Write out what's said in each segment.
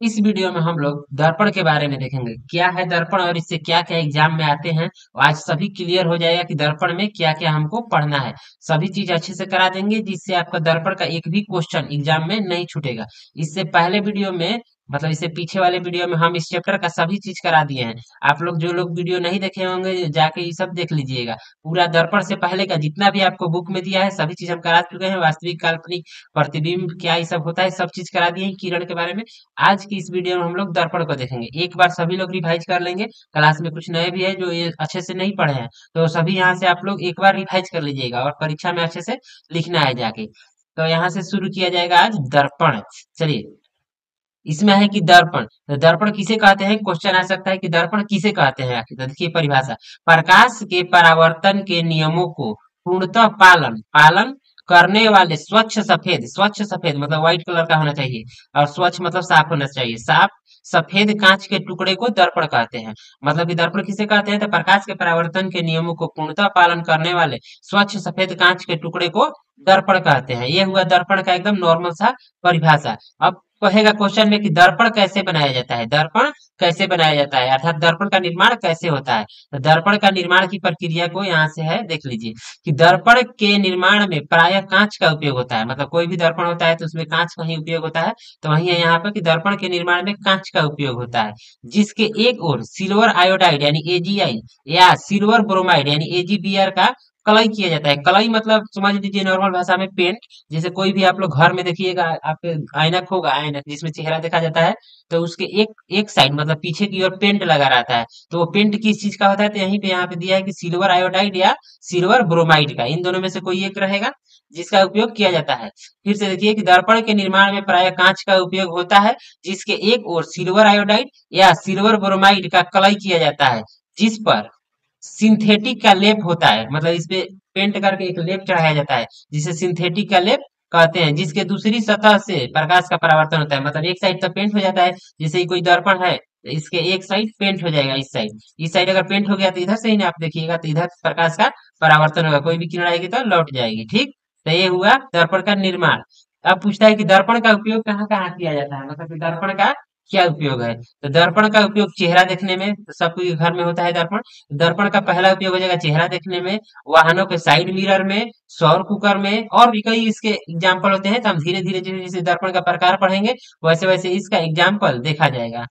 इस वीडियो में हम लोग दर्पण के बारे में देखेंगे क्या है दर्पण और इससे क्या क्या एग्जाम में आते हैं। आज सभी क्लियर हो जाएगा कि दर्पण में क्या क्या हमको पढ़ना है। सभी चीज अच्छे से करा देंगे जिससे आपका दर्पण का एक भी क्वेश्चन एग्जाम में नहीं छूटेगा। इससे पहले वीडियो में मतलब इससे पीछे वाले वीडियो में हम इस चैप्टर का सभी चीज करा दिए हैं। आप लोग जो लोग वीडियो नहीं देखे होंगे जाके ये सब देख लीजिएगा। पूरा दर्पण से पहले का जितना भी आपको बुक में दिया है सभी चीज हम करा चुके हैं। वास्तविक काल्पनिक प्रतिबिंब क्या ये सब होता है सब चीज करा दिए हैं किरण के बारे में। आज की इस वीडियो में हम लोग दर्पण को देखेंगे। एक बार सभी लोग रिवाइज कर लेंगे। क्लास में कुछ नए भी है जो ये अच्छे से नहीं पढ़े हैं तो सभी यहाँ से आप लोग एक बार रिवाइज कर लीजिएगा और परीक्षा में अच्छे से लिखना है जाके। तो यहाँ से शुरू किया जाएगा आज दर्पण। चलिए, इसमें है कि दर्पण तो दर्पण किसे कहते हैं, क्वेश्चन आ सकता है कि दर्पण किसे कहते हैं आखिर। तो देखिए परिभाषा, प्रकाश के परावर्तन के नियमों को पूर्णतः पालन पालन करने वाले स्वच्छ सफेद मतलब व्हाइट कलर का होना चाहिए। और स्वच्छ मतलब साफ होना चाहिए, साफ सफेद कांच के टुकड़े को दर्पण कहते हैं। मतलब कि दर्पण किसे कहते हैं, तो प्रकाश के परावर्तन के नियमों को पूर्णतः पालन करने वाले स्वच्छ सफेद कांच के टुकड़े को दर्पण कहते हैं। ये हुआ दर्पण का एकदम नॉर्मल सा परिभाषा। अब कहेगा क्वेश्चन में कि दर्पण कैसे बनाया जाता है, दर्पण कैसे बनाया जाता है अर्थात दर्पण का निर्माण कैसे होता है। तो दर्पण का निर्माण की प्रक्रिया को यहाँ से है देख लीजिए कि दर्पण के निर्माण में प्रायः कांच का उपयोग होता है। मतलब कोई भी दर्पण होता है तो उसमें कांच का ही उपयोग होता है। तो वही है यहाँ पर कि दर्पण के निर्माण में कांच का उपयोग होता है, जिसके एक ओर सिल्वर आयोडाइड यानी एजीआई या सिल्वर ब्रोमाइड यानी एजीबीआर का कलई किया जाता है। कलई मतलब समझ लीजिए नॉर्मल भाषा में पेंट। जैसे कोई भी आप लोग घर में देखिएगा, आपके ऐनक होगा, ऐनक जिसमें चेहरा देखा जाता है, तो उसके एक एक साइड मतलब पीछे की ओर पेंट लगा रहता है। तो वो पेंट किस चीज का होता है, तो यहीं पे यहाँ पे दिया है कि सिल्वर आयोडाइड या सिल्वर ब्रोमाइड का, इन दोनों में से कोई एक रहेगा जिसका उपयोग किया जाता है। फिर से देखिए कि दर्पण के निर्माण में प्राय कांच का उपयोग होता है, जिसके एक ओर सिल्वर आयोडाइड या सिल्वर ब्रोमाइड का कलई किया जाता है, जिस पर सिंथेटिक का लेप होता है। मतलब इस पे पेंट करके एक लेप चढ़ाया जाता है जिसे सिंथेटिक का लेप कहते हैं, जिसके दूसरी सतह से प्रकाश का परावर्तन होता है। मतलब एक साइड तो पेंट हो जाता है, जैसे ही कोई दर्पण है तो इसके एक साइड पेंट हो जाएगा, इस साइड अगर पेंट हो गया तो इधर से ही ना आप देखिएगा तो इधर प्रकाश का परावर्तन होगा, कोई भी किरण आएगी तो लौट जाएगी। ठीक, तो ये हुआ दर्पण का निर्माण। अब पूछता है कि दर्पण का उपयोग कहाँ कहाँ किया जाता है, मतलब कि दर्पण का क्या उपयोग है। तो दर्पण का उपयोग चेहरा देखने में, तो सबके घर में होता है दर्पण। दर्पण का पहला उपयोग हो जाएगा चेहरा देखने में, वाहनों के साइड मिरर में, सौर कुकर में, और भी कई इसके एग्जाम्पल होते हैं। तो हम धीरे धीरे जैसे जैसे दर्पण का प्रकार पढ़ेंगे वैसे वैसे इसका एग्जाम्पल देखा जाएगा।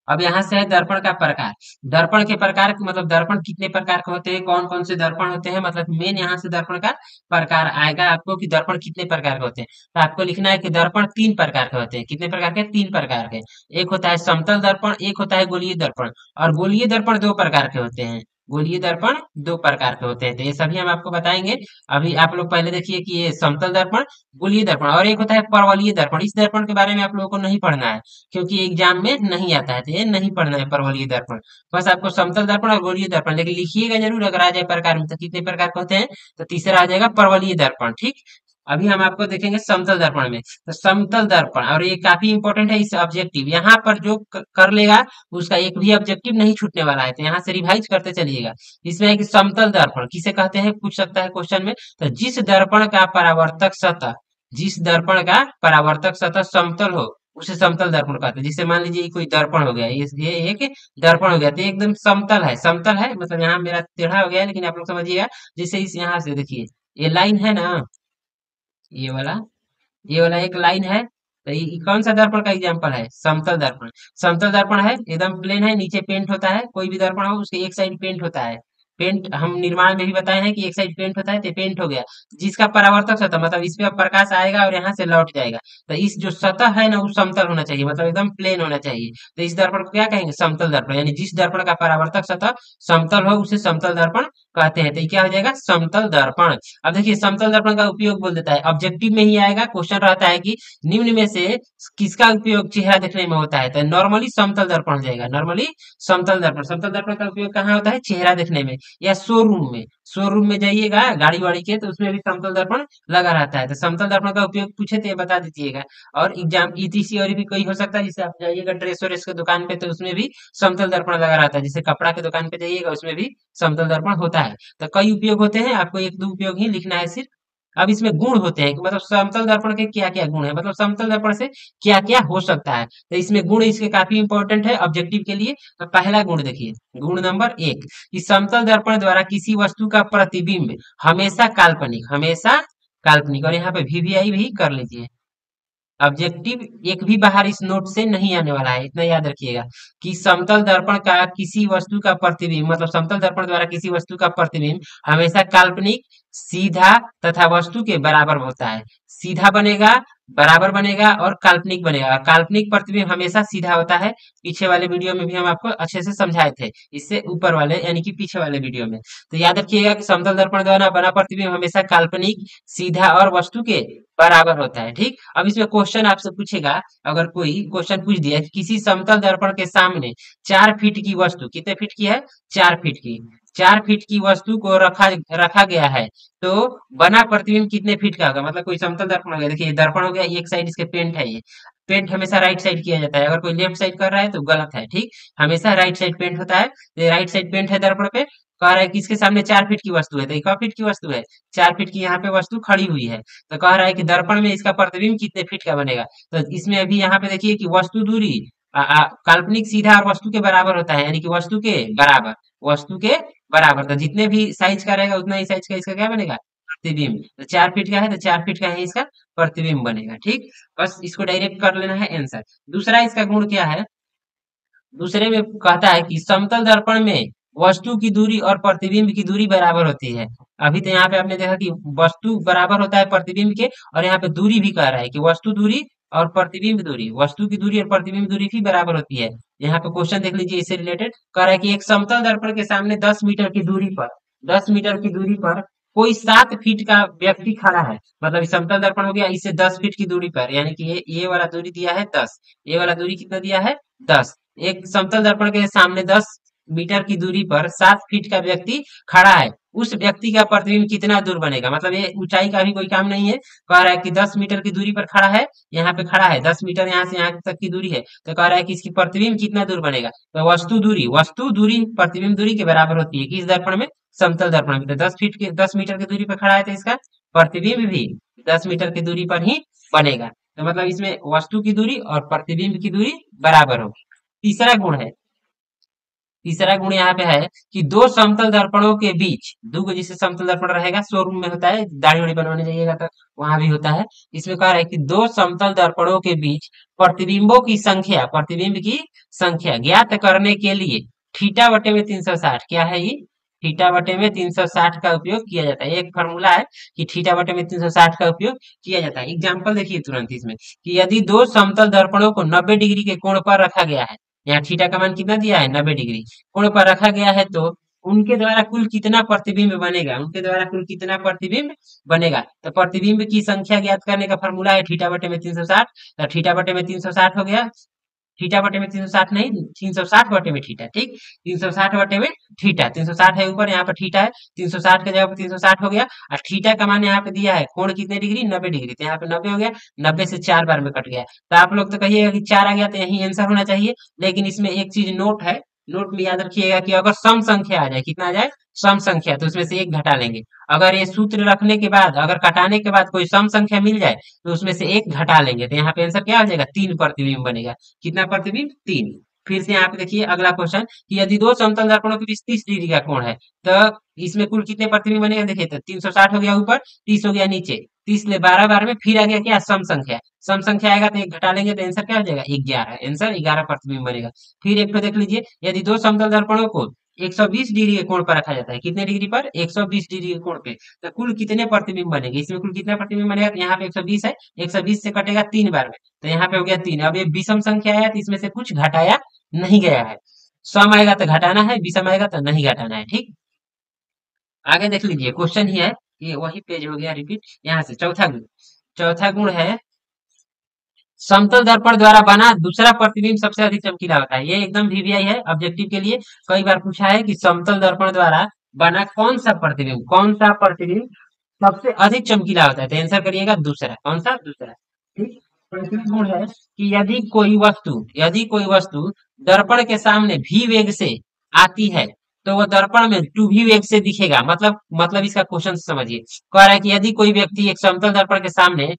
अब यहाँ से है दर्पण का प्रकार। दर्पण के प्रकार मतलब दर्पण कितने प्रकार के होते हैं, कौन कौन से दर्पण होते हैं, मतलब मेन यहाँ से दर्पण का प्रकार आएगा आपको कि दर्पण कितने प्रकार के होते हैं। तो आपको लिखना है कि दर्पण तीन प्रकार के होते हैं। कितने प्रकार के, तीन प्रकार के। एक होता है समतल दर्पण, एक होता है गोलीय दर्पण, और गोलीय दर्पण दो प्रकार के होते हैं। गोलीय दर्पण दो प्रकार के होते हैं, तो ये सभी हम आपको बताएंगे। अभी आप लोग पहले देखिए कि ये समतल दर्पण, गोलीय दर्पण, और एक होता है परवलयिक दर्पण। इस दर्पण के बारे में आप लोगों को नहीं पढ़ना है क्योंकि एग्जाम में नहीं आता है, तो ये नहीं पढ़ना है परवलयिक दर्पण। बस आपको समतल दर्पण और गोलीय दर्पण, लेकिन लिखिएगा जरूर अगर आ जाए प्रकार में। तो कितने प्रकार के होते हैं, तो तीसरा आ जाएगा परवलयिक दर्पण। ठीक, अभी हम आपको देखेंगे समतल दर्पण में। तो समतल दर्पण, और ये काफी इंपॉर्टेंट है, इस ऑब्जेक्टिव यहाँ पर जो कर लेगा उसका एक भी ऑब्जेक्टिव नहीं छूटने वाला है, तो यहाँ से रिवाइज करते चलिएगा। इसमें है कि समतल दर्पण किसे कहते हैं, पूछ सकता है क्वेश्चन में। तो जिस दर्पण का परावर्तक सतह समतल हो उसे समतल दर्पण कहते हैं। जिससे मान लीजिए कोई दर्पण हो गया, ये एक दर्पण हो गया, तो ये एकदम समतल है। समतल है मतलब यहाँ मेरा टेढ़ा हो गया है, लेकिन आप लोग समझिएगा। जैसे इस यहाँ से देखिए ये लाइन है ना, ये वाला ये वाला एक लाइन है, तो ये कौन सा दर्पण का एग्जांपल है, समतल दर्पण। समतल दर्पण है, एकदम प्लेन है, नीचे पेंट होता है। कोई भी दर्पण हो उसके एक साइड पेंट होता है। पेंट हम निर्माण में भी बताए हैं कि एक साइड पेंट होता है, तो पेंट हो गया। जिसका परावर्तक सतह मतलब इस पे अब प्रकाश आएगा और यहाँ से लौट जाएगा, तो इस जो सतह है ना वो समतल होना चाहिए, मतलब एकदम प्लेन होना चाहिए। तो इस दर्पण को क्या कहेंगे, समतल दर्पण। यानी जिस दर्पण का परावर्तक सतह समतल हो उसे समतल दर्पण कहते हैं। तो ये क्या हो जाएगा, समतल दर्पण। अब देखिए समतल दर्पण का उपयोग बोल देता है, ऑब्जेक्टिव में ही आएगा। क्वेश्चन रहता है कि निम्न में से किसका उपयोग चेहरा देखने में होता है, तो नॉर्मली समतल दर्पण हो जाएगा। नॉर्मली समतल दर्पण का उपयोग कहाँ होता है, चेहरा देखने में या शोरूम में। शोरूम में जाइएगा गाड़ी वाड़ी के तो उसमें भी समतल दर्पण लगा रहता है। तो समतल दर्पण का उपयोग पूछे तो ये बता दीजिएगा। और एग्जाम ईटीसी और भी कोई हो सकता है, जैसे आप जाइएगा ड्रेस व्रेस की दुकान पे तो उसमें भी समतल दर्पण लगा रहता है। जैसे कपड़ा की दुकान पे जाइएगा उसमें भी समतल दर्पण होता है। तो कई उपयोग होते हैं, आपको एक दो उपयोग ही लिखना है सिर्फ। अब इसमें गुण होते हैं कि मतलब समतल दर्पण के क्या क्या गुण है, मतलब समतल दर्पण से क्या क्या हो सकता है। तो इसमें गुण इसके काफी इंपॉर्टेंट है ऑब्जेक्टिव के लिए। तो पहला गुण देखिए, गुण नंबर एक, कि समतल दर्पण द्वारा किसी वस्तु का प्रतिबिंब हमेशा काल्पनिक, हमेशा काल्पनिक, और यहाँ पे वीवीआई भी कर लीजिए। ऑब्जेक्टिव एक भी बाहर इस नोट से नहीं आने वाला है, इतना याद रखिएगा कि समतल दर्पण का किसी वस्तु का प्रतिबिंब, मतलब समतल दर्पण द्वारा किसी वस्तु का प्रतिबिंब हमेशा काल्पनिक, सीधा तथा वस्तु के बराबर होता है। सीधा बनेगा, बराबर बनेगा और काल्पनिक बनेगा। और काल्पनिक प्रतिबिंब हमेशा सीधा होता है। पीछे वाले वीडियो में भी हम आपको अच्छे से समझाए थे, इससे ऊपर वाले यानी कि पीछे वाले वीडियो में। तो याद रखिएगा कि समतल दर्पण द्वारा बना प्रतिबिंब हमेशा काल्पनिक, सीधा और वस्तु के बराबर होता है। ठीक, अब इसमें क्वेश्चन आपसे पूछेगा, अगर कोई क्वेश्चन पूछ दिया कि किसी समतल दर्पण के सामने 4 फीट की वस्तु, कितने फीट की है, 4 फीट की, 4 फीट की वस्तु को रखा रखा गया है, तो बना प्रतिबिंब कितने फीट का होगा। मतलब कोई समतल दर्पण हो गया, देखिए ये दर्पण हो गया, एक साइड इसके पेंट है, ये पेंट हमेशा राइट साइड किया जाता है, अगर कोई लेफ्ट साइड कर रहा है तो गलत है। ठीक, हमेशा राइट साइड पेंट होता है, तो राइट साइड पेंट है दर्पण पे। कह रहा है कि इसके सामने 4 फीट की वस्तु है, तो क फीट की वस्तु है, 4 फीट की यहाँ पे वस्तु खड़ी हुई है। तो कह रहा है कि दर्पण में इसका प्रतिबिंब कितने फीट का बनेगा। तो इसमें अभी यहाँ पे देखिए कि वस्तु दूरी काल्पनिक, सीधा और वस्तु के बराबर होता है, यानी कि वस्तु के बराबर, वस्तु के बराबर। तो जितने भी साइज का रहेगा उतना ही साइज का इसका क्या बनेगा, प्रतिबिंब। तो 4 फीट का है तो 4 फीट का ही इसका प्रतिबिंब बनेगा। ठीक, बस इसको डायरेक्ट कर लेना है आंसर। दूसरा इसका गुण क्या है, दूसरे में कहता है कि समतल दर्पण में वस्तु की दूरी और प्रतिबिंब की दूरी बराबर होती है। अभी तो यहाँ पे आपने देखा कि वस्तु बराबर होता है प्रतिबिंब के, और यहाँ पे दूरी भी कह रहा है कि वस्तु दूरी और प्रतिबिंब दूरी, वस्तु की दूरी और प्रतिबिंब दूरी भी बराबर होती है। यहाँ पे क्वेश्चन देख लीजिए, इससे रिलेटेड कह रहा है कि एक समतल दर्पण के सामने 10 मीटर की दूरी पर, 10 मीटर की दूरी पर कोई 7 फीट का व्यक्ति खड़ा है। मतलब समतल दर्पण हो गया, इससे 10 फीट की दूरी पर, यानी कि ये वाला दूरी दिया है 10, ये वाला दूरी कितना दिया है 10। एक समतल दर्पण के सामने 10 मीटर की दूरी पर 7 फीट का व्यक्ति खड़ा है, उस व्यक्ति का प्रतिबिंब कितना दूर बनेगा। मतलब ये ऊंचाई का भी कोई काम नहीं है, कह रहा है कि 10 मीटर की दूरी पर खड़ा है, यहाँ पे खड़ा है 10 मीटर, यहाँ से यहाँ तक की दूरी है, तो कह रहा है कि इसकी प्रतिबिंब कितना दूर बनेगा। तो वस्तु दूरी प्रतिबिंब दूरी के बराबर होती है किस दर्पण में, समतल दर्पण में। तो 10 फीट के 10 मीटर की दूरी पर खड़ा है, तो इसका प्रतिबिंब भी 10 मीटर की दूरी पर ही बनेगा। तो मतलब इसमें वस्तु की दूरी और प्रतिबिंब की दूरी बराबर होगी। तीसरा गुण है, तीसरा गुण यहाँ पे है कि दो समतल दर्पणों के बीच, दो जिससे समतल दर्पण रहेगा, शोरूम में होता है, दाढ़ी वाड़ी बनवाने जाइएगा तो वहां भी होता है। इसमें कह रहा है कि दो समतल दर्पणों के बीच प्रतिबिंबों की संख्या, प्रतिबिंब की संख्या ज्ञात करने के लिए थीटा बटे में 360, क्या है ये, थीटा बटे में 360 का उपयोग किया जाता है। एक फॉर्मूला है कि थीटा बटे में 360 का उपयोग किया जाता है। एग्जाम्पल देखिए तुरंत इसमें, कि यदि दो समतल दर्पणों को 90 डिग्री के कोण पर रखा गया है, यहाँ थीटा का मान कितना दिया है 90 डिग्री, कोण पर रखा गया है, तो उनके द्वारा कुल कितना प्रतिबिंब बनेगा, उनके द्वारा कुल कितना प्रतिबिंब बनेगा। तो प्रतिबिंब की संख्या ज्ञात करने का फॉर्मूला है थीटा बटे में 360। तो थीटा बटे में 360 हो गया, थीटा बटे में 360 नहीं, 360 बटे में थीटा। ठीक, 360 बटे में थीटा, 360 है ऊपर, यहाँ पर थीटा है, 360 के जगह पर 360 हो गया। और थीटा का मान यहाँ पे दिया है कोण कितने डिग्री, 90 डिग्री, तो यहाँ पे 90 हो गया, 90 से 4 बार में कट गया। तो आप लोग तो कहिएगा कि 4 आ गया तो यही आंसर होना चाहिए, लेकिन इसमें एक चीज नोट है, नोट में याद रखिएगा कि अगर सम संख्या आ जाए, कितना आ जाए, सम संख्या, तो उसमें से एक घटा लेंगे। अगर ये सूत्र रखने के बाद, अगर घटाने के बाद कोई सम संख्या मिल जाए, तो उसमें से एक घटा लेंगे, तो यहाँ पे आंसर क्या हो जाएगा, 3 प्रतिबिंब बनेगा। कितना प्रतिबिंब, 3। फिर से यहाँ पे देखिए अगला क्वेश्चन, कि यदि दो समतल दर्पणों के बीच 30 डिग्री का कोण है, तो इसमें कुल कितने प्रतिबिंब बनेगा। देखिए तो 360 हो गया ऊपर, 30 हो गया नीचे, 30 ले 12 बार में, फिर आ गया क्या, सम संख्या, सम संख्या आएगा तो एक घटा लेंगे, तो आंसर क्या हो जाएगा, 11, आंसर 11 प्रतिबिंब बनेगा। फिर एक तो देख लीजिए, यदि दो समतल दर्पणों को 120 डिग्री के कोण पर रखा जाता है, कितने डिग्री पर, 120 डिग्री के कोण पे, तो कुल कितने प्रतिबिंब बनेंगे। इसमें कुल कितना प्रतिबिंब बनेगा, तो यहाँ पे 120 है, 120 से कटेगा 3 बार में, तो यहाँ पे हो गया 3। अब ये विषम संख्या है, तो इसमें से कुछ घटाया नहीं गया है, सम आएगा तो घटाना है, विषम आएगा तो नहीं घटाना है। ठीक, आगे देख लीजिए, क्वेश्चन ही है, ये वही पेज हो गया रिपीट। यहाँ से चौथा गुण, चौथा गुण है समतल दर्पण द्वारा बना दूसरा प्रतिबिंब सबसे अधिक चमकीला होता है। ये एकदम वीवीआई है, ऑब्जेक्टिव के लिए कई बार पूछा है कि समतल दर्पण द्वारा बना कौन सा प्रतिबिंब, कौन सा प्रतिबिंब सबसे अधिक चमकीला होता है। तो आंसर करिएगा दूसरा, कौन सा, दूसरा। ठीक, तीसरा गुण है कि यदि कोई वस्तु दर्पण के सामने भी वेग से आती है, तो वो दर्पण में टू व्यू वेग से दिखेगा। मतलब इसका क्वेश्चन समझिए। कह रहा है कि यदि कोई व्यक्ति एक समतल दर्पण के सामने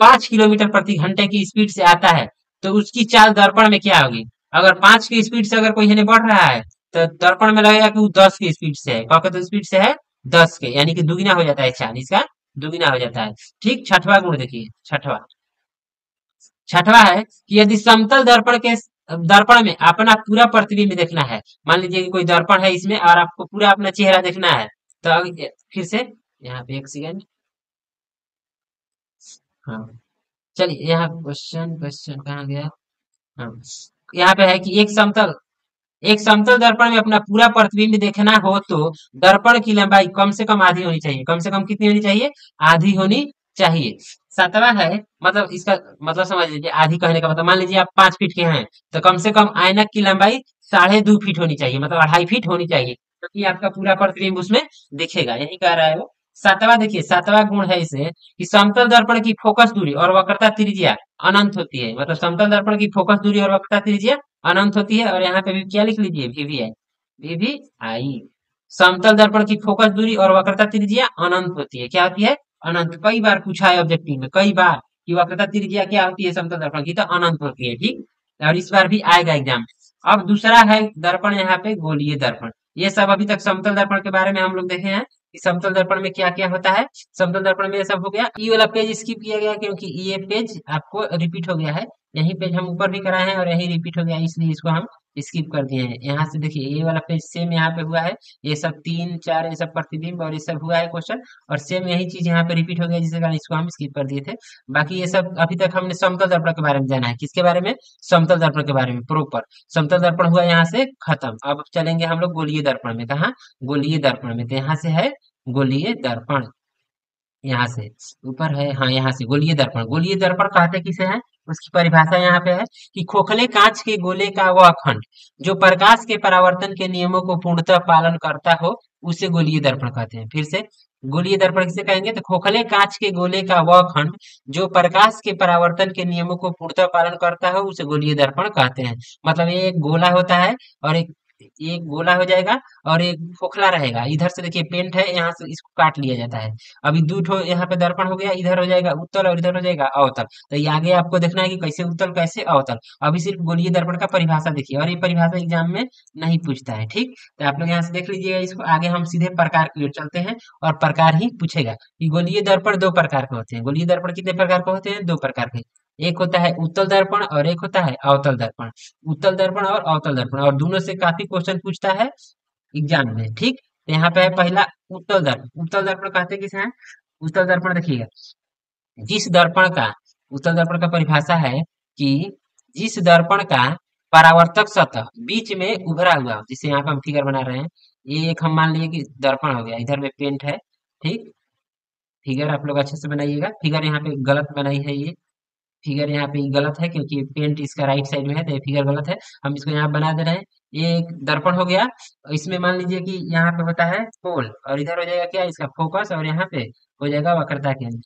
5 किलोमीटर प्रति घंटे की स्पीड से आता है, तो उसकी चाल दर्पण में क्या होगी? अगर 5 की स्पीड से अगर कोई है बढ़ रहा है, तो दर्पण में लगेगा कि वो 10 की स्पीड से है। कौन तो स्पीड से है? 10 के, यानी कि दुगुना हो जाता है चाल इसका, दुगुना हो जाता है। ठीक, छठवां गुण देखिए, छठवां छठवां है कि यदि समतल दर्पण में अपना पूरा प्रतिबिंब देखना है। मान लीजिए कि कोई दर्पण है इसमें और आपको पूरा अपना चेहरा देखना है, तो फिर से यहाँ पे एक सेकेंड। हाँ, चलिए यहाँ क्वेश्चन क्वेश्चन कहाँ गया? हाँ, यहाँ पे है कि एक समतल दर्पण में अपना पूरा प्रतिबिंब देखना हो तो दर्पण की लंबाई कम से कम आधी होनी चाहिए। कम से कम कितनी होनी चाहिए? आधी होनी चाहिए। सातवां है, मतलब इसका मतलब समझ लीजिए, आधी कहने का मतलब मान लीजिए आप 5 फीट के हैं, तो कम से कम ऐनक की लंबाई 2.5 फीट होनी चाहिए, मतलब 2.5 फीट होनी चाहिए, क्योंकि आपका पूरा प्रतिबिंब उसमें दिखेगा, यही कह रहा है वो। सातवां देखिए, सातवां गुण है इसे कि समतल दर्पण की फोकस दूरी और वक्रता त्रिज्या अनंत होती है। मतलब समतल दर्पण की फोकस दूरी और वक्रता त्रिज्या अनंत होती है। और यहाँ पे भी क्या लिख लीजिए? VVI, VVI. समतल दर्पण की फोकस दूरी और वक्रता त्रिज्या अनंत होती है। क्या होती है? अनंत। कई बार पूछा है ऑब्जेक्टिव में, कई बार, कि वक्रता त्रिज्या क्या होती है समतल दर्पण की? तो अनंत होती है। ठीक, और इस बार भी आएगा एग्जाम में। अब दूसरा है दर्पण, यहाँ पे गोलीय दर्पण। ये सब अभी तक समतल दर्पण के बारे में हम लोग देखे हैं कि समतल दर्पण में क्या क्या होता है। समतल दर्पण में ये सब हो गया। ई वाला पेज स्किप किया गया क्योंकि ये पेज आपको रिपीट हो गया है। यही पेज हम ऊपर भी कराए हैं और यही रिपीट हो गया, इसलिए इसको हम स्किप कर दिए हैं। यहाँ से देखिए, ये वाला पेज सेम यहाँ पे हुआ है। ये सब 3 4 ये सब प्रतिबिंब और ये सब हुआ है क्वेश्चन, और सेम यही चीज यहाँ पे रिपीट हो गया, जिसके कारण इसको हम स्किप कर दिए थे। बाकी ये सब अभी तक हमने समतल दर्पण के बारे में जाना है। किसके बारे में? समतल दर्पण के बारे में प्रॉपर। समतल दर्पण हुआ यहाँ से खत्म। अब चलेंगे हम लोग गोलीय दर्पण में। कहा? गोलीय दर्पण में। तो यहाँ से है गोलीय दर्पण, यहाँ से ऊपर है। हाँ, यहाँ से गोलीय दर्पण। गोलीय दर्पण कहते किसे हैं? उसकी परिभाषा यहाँ पे है कि खोखले कांच के गोले का वह खंड जो प्रकाश के परावर्तन के नियमों को पूर्णतः पालन करता हो, उसे गोलीय दर्पण कहते हैं। फिर से, गोलीय दर्पण किसे कहेंगे? तो खोखले कांच के गोले का वह खंड जो प्रकाश के परावर्तन के नियमों को पूर्णतः पालन करता हो, उसे गोलीय दर्पण कहते हैं। मतलब ये एक गोला होता है और एक गोला हो जाएगा और एक खोखला रहेगा। इधर से देखिए पेंट है, यहाँ से इसको काट लिया जाता है। अभी दो ठो यहाँ पे दर्पण हो गया, इधर हो जाएगा उत्तल और इधर हो जाएगा अवतल। तो ये आगे आपको देखना है कि कैसे उत्तल कैसे अवतल। अभी सिर्फ गोलीय दर्पण का परिभाषा देखिए, और ये परिभाषा एग्जाम में नहीं पूछता है। ठीक, तो आप लोग यहाँ से देख लीजिएगा इसको। आगे हम सीधे प्रकार की ओर चलते हैं और प्रकार ही पूछेगा कि गोलीय दर्पण दो प्रकार के होते हैं। गोलीय दर्पण कितने प्रकार के होते हैं? दो प्रकार के। एक होता है उत्तल दर्पण और एक होता है अवतल दर्पण। उत्तल दर्पण और अवतल दर्पण, और दोनों से काफी क्वेश्चन पूछता है एग्जाम में। ठीक, तो यहाँ पे है पहला उत्तल दर्पण। उत्तल दर्पण कहते किसे हैं? उत्तल दर्पण देखिएगा, जिस दर्पण का उत्तल दर्पण का परिभाषा है कि जिस दर्पण का परावर्तक सतह बीच में उभरा हुआ हो, जिसे यहाँ पे हम फिगर बना रहे हैं। ये एक हम मान लिए कि दर्पण हो गया, इधर में पेंट है। ठीक, फिगर आप लोग अच्छे से बनाइएगा। फिगर यहाँ पे गलत बनाई है, ये फिगर यहाँ पे गलत है क्योंकि पेंट इसका राइट साइड में है, तो ये फिगर गलत है। हम इसको यहाँ बना दे रहे हैं। ये एक दर्पण हो गया। इसमें मान लीजिए कि यहाँ पे होता है पोल, और इधर हो जाएगा क्या? इसका फोकस, और यहाँ पे हो जाएगा वक्रता केंद्र।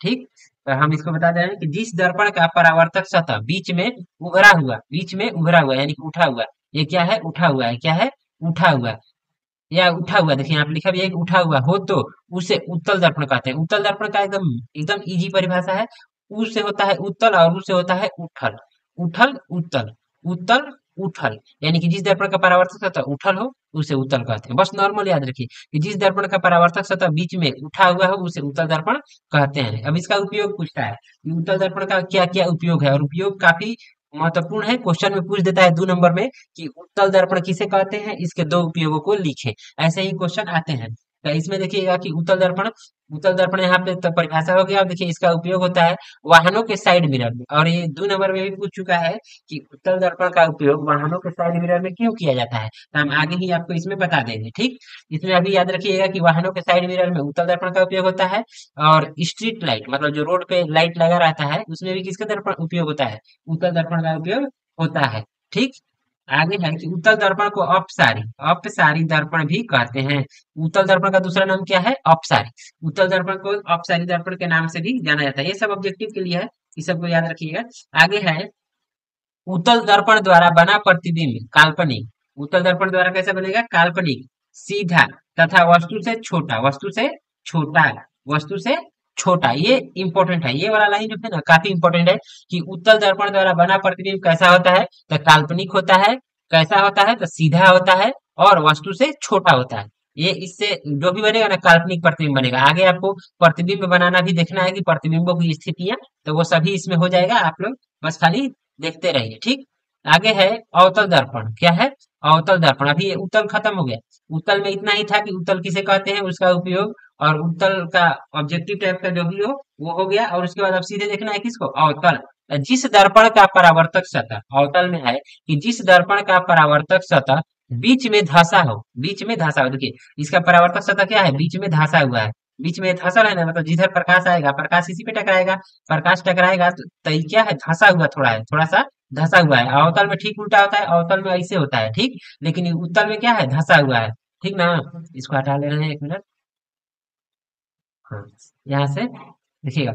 ठीक, तो हम इसको बता दे रहे हैं कि जिस दर्पण का परावर्तक सतह बीच में उभरा हुआ यानी कि उठा हुआ, ये क्या है? उठा हुआ है। क्या है? उठा हुआ, या उठा हुआ। देखिए यहाँ पे लिखा भी है कि उठा हुआ हो तो उसे उत्तल दर्पण कहते हैं। उत्तल दर्पण का एकदम एकदम इजी परिभाषा है। उ से होता है उत्तल और उ से होता है उठल। उठल उत्तल, उत्तल उठल, यानी कि जिस दर्पण का परावर्तक सतह उठल हो उसे उत्तल कहते हैं। बस नॉर्मल याद रखिए कि जिस दर्पण का परावर्तक सतह बीच में उठा हुआ हो उसे उत्तल दर्पण कहते हैं। अब इसका उपयोग पूछता है कि उत्तल दर्पण का क्या क्या उपयोग है, और उपयोग काफी महत्वपूर्ण है। क्वेश्चन में पूछ देता है 2 नंबर में कि उत्तल दर्पण किसे कहते हैं, इसके दो उपयोगों को लिखें। ऐसे ही क्वेश्चन आते हैं। तो इसमें देखिएगा कि उत्तल दर्पण यहाँ पे तो परिभाषा हो गया। अब देखिए इसका उपयोग होता है वाहनों के साइड मिरर में, और ये 2 नंबर में भी पूछ चुका है कि उत्तल दर्पण का उपयोग वाहनों के साइड मिरर में क्यों किया जाता है। तो हम आगे ही आपको इसमें बता देंगे। ठीक, इसमें अभी याद रखिएगा कि वाहनों के साइड मिरर में उत्तल दर्पण का उपयोग होता है, और स्ट्रीट लाइट मतलब जो रोड पे लाइट लगा रहता है उसमें भी किसका दर्पण उपयोग होता है? उत्तल दर्पण का उपयोग होता है। ठीक, आगे है कि उत्तल दर्पण को अपसारी अपसारी दर्पण भी कहते हैं। उत्तल दर्पण का दूसरा नाम क्या है? अपसारी। उत्तल दर्पण को अपसारी दर्पण के नाम से भी जाना जाता है। ये सब ऑब्जेक्टिव के लिए है, इस सबको याद रखिएगा। आगे है उत्तल दर्पण द्वारा बना प्रतिबिंब काल्पनिक उत्तल दर्पण द्वारा कैसा बनेगा? काल्पनिक, सीधा तथा वस्तु से छोटा, वस्तु से छोटा। ये इंपॉर्टेंट है, ये वाला लाइन जो है ना काफी इंपॉर्टेंट है कि उत्तल दर्पण द्वारा बना प्रतिबिंब कैसा होता है? तो काल्पनिक होता है। कैसा होता है? तो सीधा होता है और वस्तु से छोटा होता है। ये इससे जो भी बनेगा ना काल्पनिक प्रतिबिंब बनेगा। आगे आपको प्रतिबिंब बनाना भी देखना है कि प्रतिबिंबों की स्थितियां, तो वो सभी इसमें हो जाएगा। आप लोग बस खाली देखते रहिए, ठीक। आगे है अवतल दर्पण। क्या है? अवतल दर्पण। अभी ये उत्तल खत्म हो गया। उत्तल में इतना ही था कि उत्तल किसे कहते हैं, उसका उपयोग, और उत्तल का ऑब्जेक्टिव टाइप का जो भी हो वो हो गया। और उसके बाद अब सीधे देखना है किसको? अवतल। जिस दर्पण का परावर्तक सतह, अवतल में है कि जिस दर्पण का परावर्तक सतह बीच में धंसा हो, बीच में धंसा हो। देखिए इसका परावर्तक सतह क्या है? बीच में धंसा हुआ है। बीच में धंसा है ना, मतलब जिधर प्रकाश आएगा प्रकाश इसी पे टकराएगा। प्रकाश टकराएगा तो ये क्या है? धंसा हुआ थोड़ा है, थोड़ा सा धंसा हुआ है। अवतल में ठीक उल्टा होता है, अवतल में ऐसे होता है, ठीक। लेकिन ये उत्तल में क्या है? धंसा हुआ है, ठीक ना। इसको हटा ले रहे हैं, एक मिनट। हाँ, यहाँ से देखिएगा,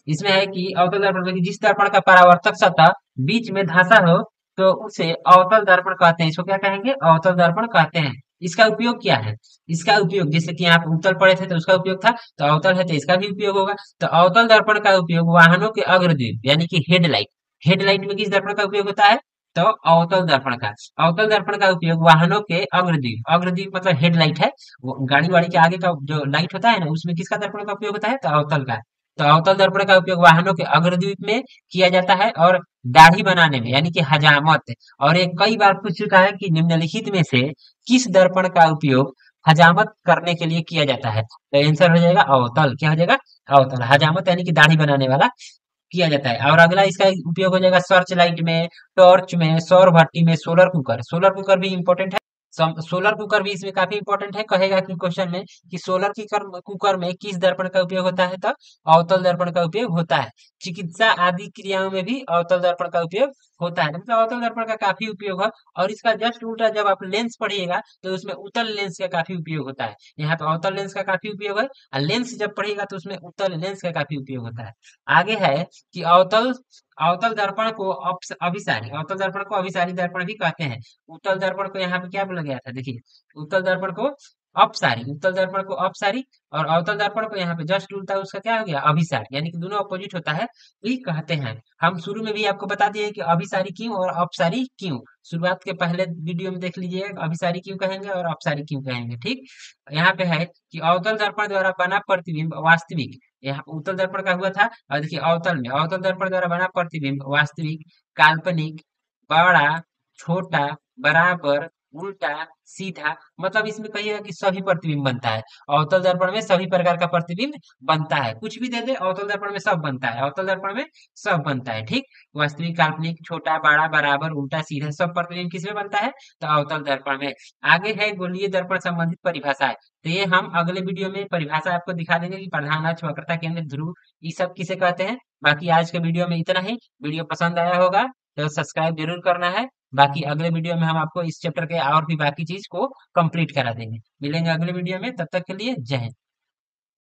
इसमें है कि अवतल दर्पण में कि जिस दर्पण का परावर्तक सतह बीच में धंसा हो तो उसे अवतल दर्पण कहते हैं। इसको क्या कहेंगे? अवतल दर्पण कहते हैं। इसका उपयोग क्या है? इसका उपयोग जैसे कि आप उत्तल पढ़े थे तो उसका उपयोग था, तो अवतल है तो इसका भी उपयोग होगा। तो अवतल दर्पण का उपयोग वाहनों के अग्रदीप यानी कि हेडलाइट, हेडलाइट में किस दर्पण का उपयोग होता है? तो अवतल दर्पण का, अवतल दर्पण का उपयोग वाहनों के अग्रदीप, अग्रदीप मतलब हेडलाइट है, वो गाड़ी वाड़ी के आगे का जो लाइट होता है ना, उसमें किसका दर्पण का उपयोग होता है? तो अवतल का। तो अवतल दर्पण का उपयोग वाहनों के अग्रदीप में किया जाता है और दाढ़ी बनाने में यानी कि हजामत। और एक कई बार पूछ चुका है कि निम्नलिखित में से किस दर्पण का उपयोग हजामत करने के लिए किया जाता है? तो आंसर हो जाएगा अवतल। क्या हो जाएगा? अवतल। हजामत यानी कि दाढ़ी बनाने वाला किया जाता है। और अगला इसका उपयोग हो जाएगा सर्च लाइट में, टॉर्च में, सौर भट्टी में, सोलर कुकर। सोलर कुकर भी इंपॉर्टेंट है। सोलर कुकर भी इसमें काफी इंपॉर्टेंट है। कहेगा कि क्वेश्चन में कि सोलर कुकर कुकर में किस दर्पण का उपयोग होता है? तो अवतल दर्पण का उपयोग होता है। चिकित्सा आदि क्रियाओं में भी अवतल दर्पण का उपयोग होता है। मतलब अवतल दर्पण का काफी उपयोग है। और इसका जस्ट उल्टा जब आप लेंस पढ़िएगा तो उसमें उत्तल लेंस का काफी उपयोग होता है। यहाँ पे अवतल लेंस का काफी उपयोग है, और लेंस जब पढ़िएगा तो उसमें उत्तल लेंस का काफी उपयोग होता है। आगे है कि अवतल, अवतल दर्पण को अभिसारी, अवतल दर्पण को अभिसारी दर्पण भी कहते हैं। उत्तल दर्पण को यहाँ पे क्या बोला गया था? देखिए उत्तल दर्पण को अपसारी, उत्तल दर्पण को अपसारी, और अवतल दर्पण को यहाँ पे जस्ट उल्टा उसका क्या हो गया? अभिसारी, यानी कि दोनों अपोजिट होता है, वही कहते हैं। हम शुरू में भी आपको बता दिए कि अभिसारी क्यों और अपसारी क्यों। शुरुआत के पहले वीडियो में देख लीजिए अभिसारी क्यों कहेंगे और अपसारी क्यों कहेंगे, ठीक। यहाँ पे है कि अवतल दर्पण द्वारा बना प्रतिबिंब वास्तविक, यहाँ उत्तल दर्पण का हुआ था। और देखिए अवतल में अवतल दर्पण द्वारा बना प्रतिबिंब वास्तविक, काल्पनिक, बड़ा, छोटा, बराबर, उल्टा, सीधा, मतलब इसमें कहिएगा कि सभी प्रतिबिंब बनता है। अवतल दर्पण में सभी प्रकार का प्रतिबिंब बनता है। कुछ भी दे दे अवतल दर्पण में सब बनता है, अवतल दर्पण में सब बनता है, ठीक। वास्तविक, काल्पनिक, छोटा, बड़ा, बराबर, उल्टा, सीधा, सब प्रतिबिंब किसमें बनता है? तो अवतल दर्पण में। आगे है गोलीय दर्पण संबंधित परिभाषाएं। तो ये हम अगले वीडियो में परिभाषा आपको दिखा देंगे कि प्रधान अक्ष, वक्रता केंद्र, ध्रुव, ये सब किसे कहते हैं। बाकी आज के वीडियो में इतना ही। वीडियो पसंद आया होगा तो सब्सक्राइब जरूर करना है। बाकी अगले वीडियो में हम आपको इस चैप्टर के और भी बाकी चीज को कंप्लीट करा देंगे। मिलेंगे अगले वीडियो में, तब तक के लिए जय हिंद।